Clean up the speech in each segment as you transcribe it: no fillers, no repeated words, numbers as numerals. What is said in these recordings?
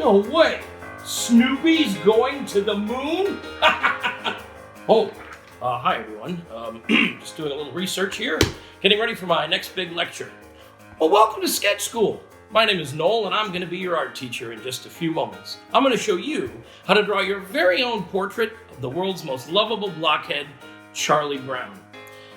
No way! Snoopy's going to the moon? Hi everyone. Just doing a little research here, getting ready for my next big lecture. Well, welcome to Sketch School. My name is Noel and I'm going to be your art teacher in just a few moments. I'm going to show you how to draw your very own portrait of the world's most lovable blockhead, Charlie Brown.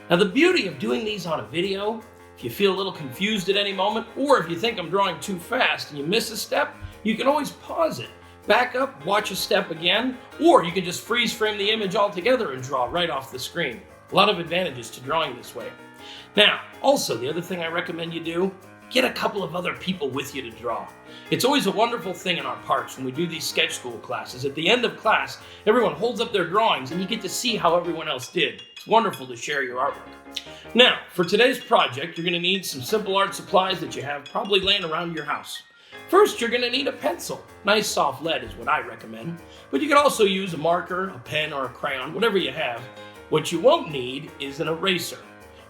Now the beauty of doing these on a video, if you feel a little confused at any moment, or if you think I'm drawing too fast and you miss a step, you can always pause it, back up, watch a step again, or you can just freeze frame the image altogether and draw right off the screen. A lot of advantages to drawing this way. Now, also the other thing I recommend you do, get a couple of other people with you to draw. It's always a wonderful thing in our parks when we do these sketch school classes. At the end of class, everyone holds up their drawings and you get to see how everyone else did. It's wonderful to share your artwork. Now, for today's project, you're going to need some simple art supplies that you have probably laying around your house. First, you're going to need a pencil. Nice soft lead is what I recommend. But you can also use a marker, a pen, or a crayon, whatever you have. What you won't need is an eraser.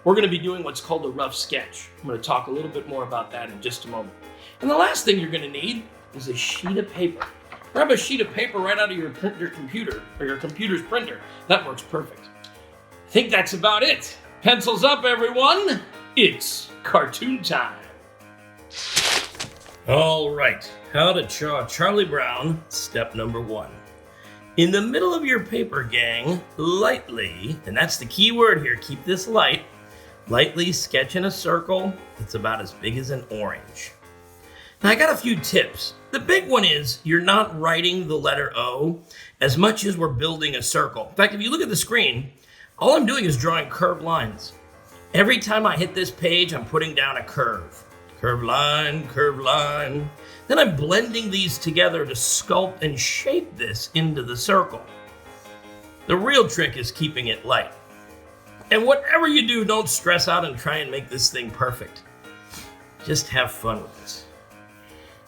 We're going to be doing what's called a rough sketch. I'm going to talk a little bit more about that in just a moment. And the last thing you're going to need is a sheet of paper. Grab a sheet of paper right out of your computer or your computer's printer. That works perfect. I think that's about it. Pencils up, everyone. It's cartoon time. All right, how to draw Charlie Brown, step number 1. In the middle of your paper, gang, lightly, and that's the key word here, keep this light, lightly sketch in a circle that's about as big as an orange. Now I got a few tips. The big one is you're not writing the letter O as much as we're building a circle. In fact, if you look at the screen, all I'm doing is drawing curved lines. Every time I hit this page, I'm putting down a curve. Curved line, curved line. Then I'm blending these together to sculpt and shape this into the circle. The real trick is keeping it light. And whatever you do, don't stress out and try and make this thing perfect. Just have fun with this.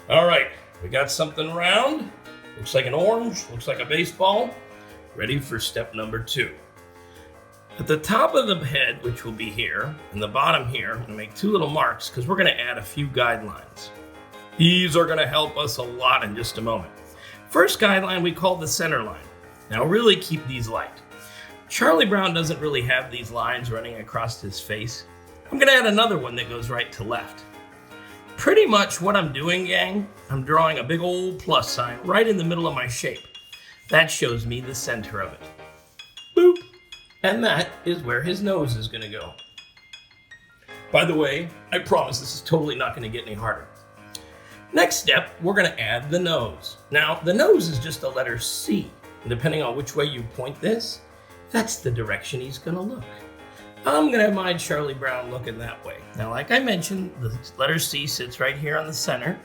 All right, we got something round. Looks like an orange, looks like a baseball. Ready for step number 2. At the top of the head, which will be here, and the bottom here, I'm going to make 2 little marks because we're going to add a few guidelines. These are going to help us a lot in just a moment. First guideline we call the center line. Now really keep these light. Charlie Brown doesn't really have these lines running across his face. I'm going to add another one that goes right to left. Pretty much what I'm doing, gang, I'm drawing a big old plus sign right in the middle of my shape. That shows me the center of it. Boop. And that is where his nose is going to go. By the way, I promise this is totally not going to get any harder. Next step, we're going to add the nose. Now, the nose is just a letter C. And depending on which way you point this, that's the direction he's going to look. I'm going to have my Charlie Brown looking that way. Now, like I mentioned, the letter C sits right here on the center.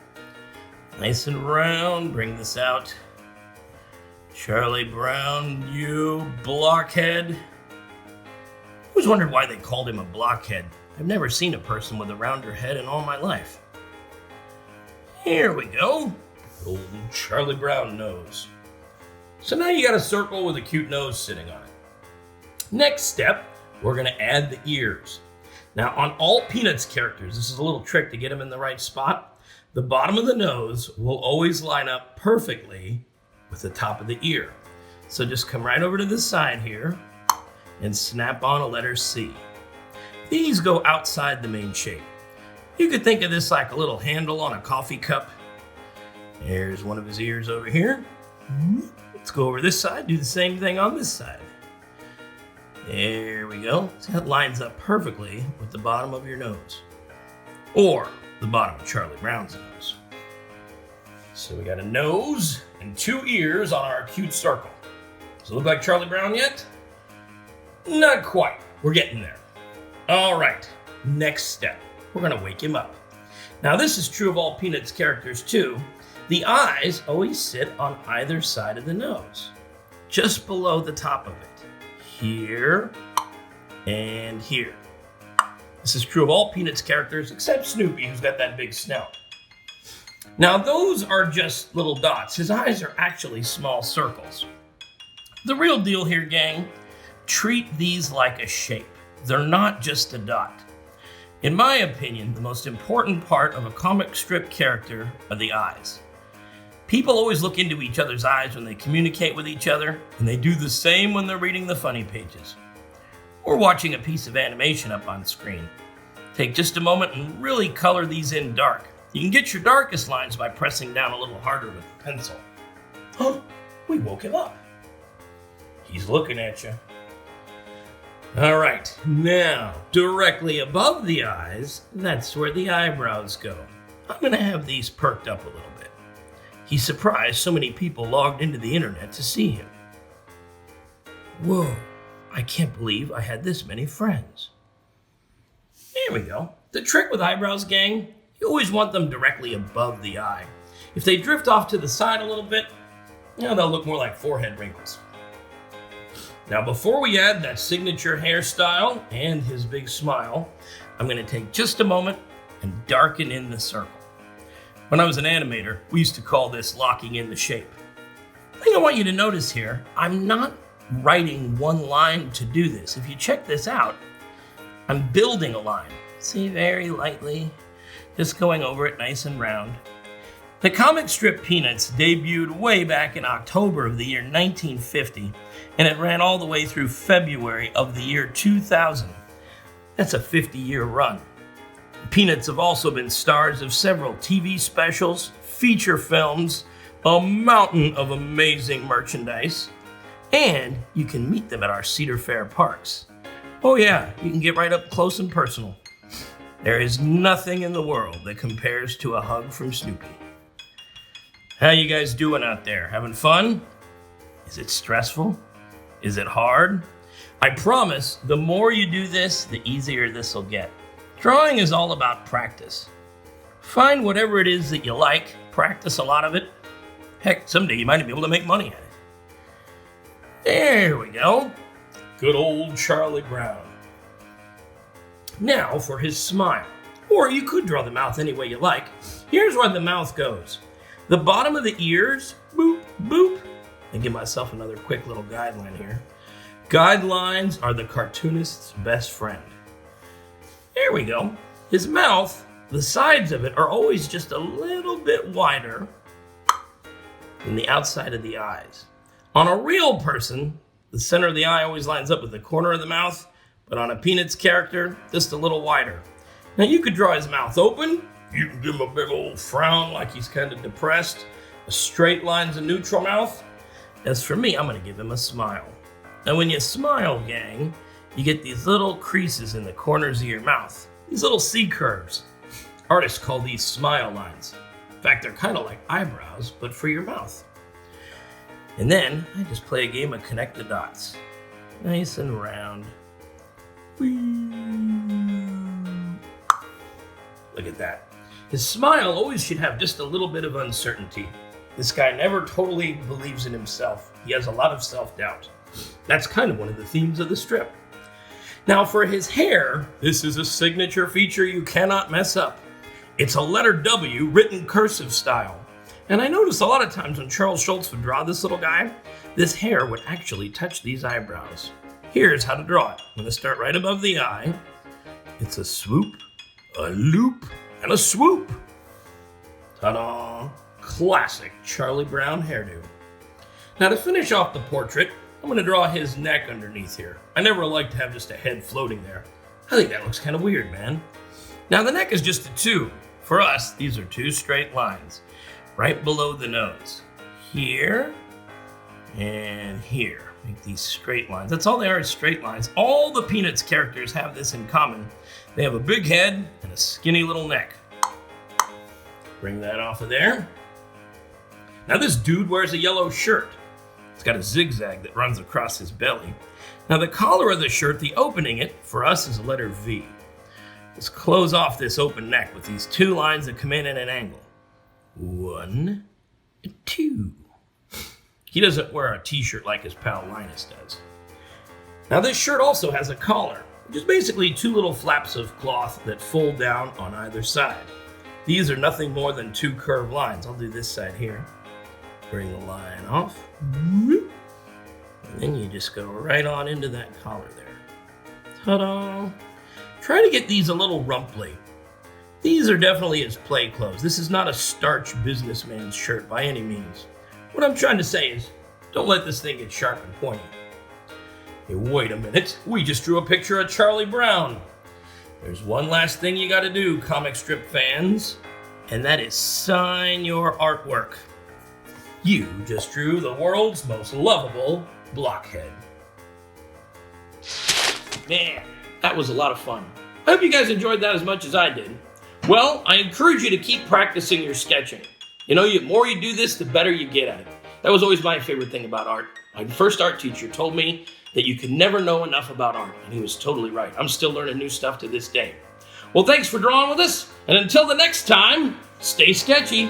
Nice and round, bring this out. Charlie Brown, you blockhead. I always wondered why they called him a blockhead. I've never seen a person with a rounder head in all my life. Here we go. Old Charlie Brown nose. So now you got a circle with a cute nose sitting on it. Next step, we're going to add the ears. Now on all Peanuts characters, this is a little trick to get them in the right spot. The bottom of the nose will always line up perfectly with the top of the ear. So just come right over to the side here and snap on a letter C. These go outside the main shape. You could think of this like a little handle on a coffee cup. There's one of his ears over here. Let's go over this side, do the same thing on this side. There we go. See, that lines up perfectly with the bottom of your nose. Or the bottom of Charlie Brown's nose. So we got a nose and 2 ears on our cute circle. Does it look like Charlie Brown yet? Not quite. We're getting there. All right, next step. We're going to wake him up. Now this is true of all Peanuts characters too. The eyes always sit on either side of the nose, just below the top of it. Here and here. This is true of all Peanuts characters except Snoopy, who's got that big snout. Now those are just little dots. His eyes are actually small circles. The real deal here, gang, treat these like a shape. They're not just a dot. In my opinion, the most important part of a comic strip character are the eyes. People always look into each other's eyes when they communicate with each other, and they do the same when they're reading the funny pages or watching a piece of animation up on screen. Take just a moment and really color these in dark. You can get your darkest lines by pressing down a little harder with the pencil. Huh? We woke him up. He's looking at you. All right, now, directly above the eyes, that's where the eyebrows go. I'm gonna have these perked up a little bit. He's surprised so many people logged into the internet to see him. Whoa, I can't believe I had this many friends. There we go. The trick with eyebrows, gang, you always want them directly above the eye. If they drift off to the side a little bit, they'll look more like forehead wrinkles. Now, before we add that signature hairstyle and his big smile, I'm going to take just a moment and darken in the circle. When I was an animator, we used to call this locking in the shape. The thing I want you to notice here, I'm not writing one line to do this. If you check this out, I'm building a line. See, very lightly, just going over it nice and round. The comic strip Peanuts debuted way back in October of the year 1950, and it ran all the way through February of the year 2000. That's a 50-year run. Peanuts have also been stars of several TV specials, feature films, a mountain of amazing merchandise, and you can meet them at our Cedar Fair parks. Oh yeah, you can get right up close and personal. There is nothing in the world that compares to a hug from Snoopy. How you guys doing out there? Having fun? Is it stressful? Is it hard? I promise, the more you do this, the easier this will get. Drawing is all about practice. Find whatever it is that you like, practice a lot of it. Heck, someday you might be able to make money at it. There we go. Good old Charlie Brown. Now for his smile. Or you could draw the mouth any way you like. Here's where the mouth goes. The bottom of the ears, boop, boop. And give myself another quick little guideline here. Guidelines are the cartoonist's best friend. There we go. His mouth, the sides of it are always just a little bit wider than the outside of the eyes. On a real person, the center of the eye always lines up with the corner of the mouth, but on a Peanuts character, just a little wider. Now you could draw his mouth open. You can give him a big old frown like he's kind of depressed. A straight line's a neutral mouth. As for me, I'm going to give him a smile. Now when you smile, gang, you get these little creases in the corners of your mouth. These little C-curves. Artists call these smile lines. In fact, they're kind of like eyebrows, but for your mouth. And then I just play a game of connect the dots. Nice and round. Whee! Look at that. His smile always should have just a little bit of uncertainty. This guy never totally believes in himself. He has a lot of self-doubt. That's kind of one of the themes of the strip. Now for his hair, this is a signature feature you cannot mess up. It's a letter W written cursive style. And I noticed a lot of times when Charles Schulz would draw this little guy, this hair would actually touch these eyebrows. Here's how to draw it. I'm going to start right above the eye. It's a swoop, a loop, and a swoop. Ta-da! Classic Charlie Brown hairdo. Now to finish off the portrait, I'm going to draw his neck underneath here. I never like to have just a head floating there. I think that looks kind of weird, man. Now the neck is just a tube. For us, these are two straight lines, right below the nose. Here and here. Make these straight lines. That's all they are, is straight lines. All the Peanuts characters have this in common. They have a big head and a skinny little neck. Bring that off of there. Now this dude wears a yellow shirt. It's got a zigzag that runs across his belly. Now the collar of the shirt, the opening it, for us is a letter V. Let's close off this open neck with these two lines that come in at an angle. 1, 2. He doesn't wear a t-shirt like his pal Linus does. Now this shirt also has a collar, which is basically two little flaps of cloth that fold down on either side. These are nothing more than two curved lines. I'll do this side here. Bring the line off. And then you just go right on into that collar there. Ta-da! Try to get these a little rumply. These are definitely his play clothes. This is not a starch businessman's shirt by any means. What I'm trying to say is, don't let this thing get sharp and pointy. Hey, wait a minute. We just drew a picture of Charlie Brown. There's one last thing you gotta do, comic strip fans, and that is sign your artwork. You just drew the world's most lovable blockhead. Man, that was a lot of fun. I hope you guys enjoyed that as much as I did. Well, I encourage you to keep practicing your sketching. You know, the more you do this, the better you get at it. That was always my favorite thing about art. My first art teacher told me that you can never know enough about art, and he was totally right. I'm still learning new stuff to this day. Well, thanks for drawing with us, and until the next time, stay sketchy.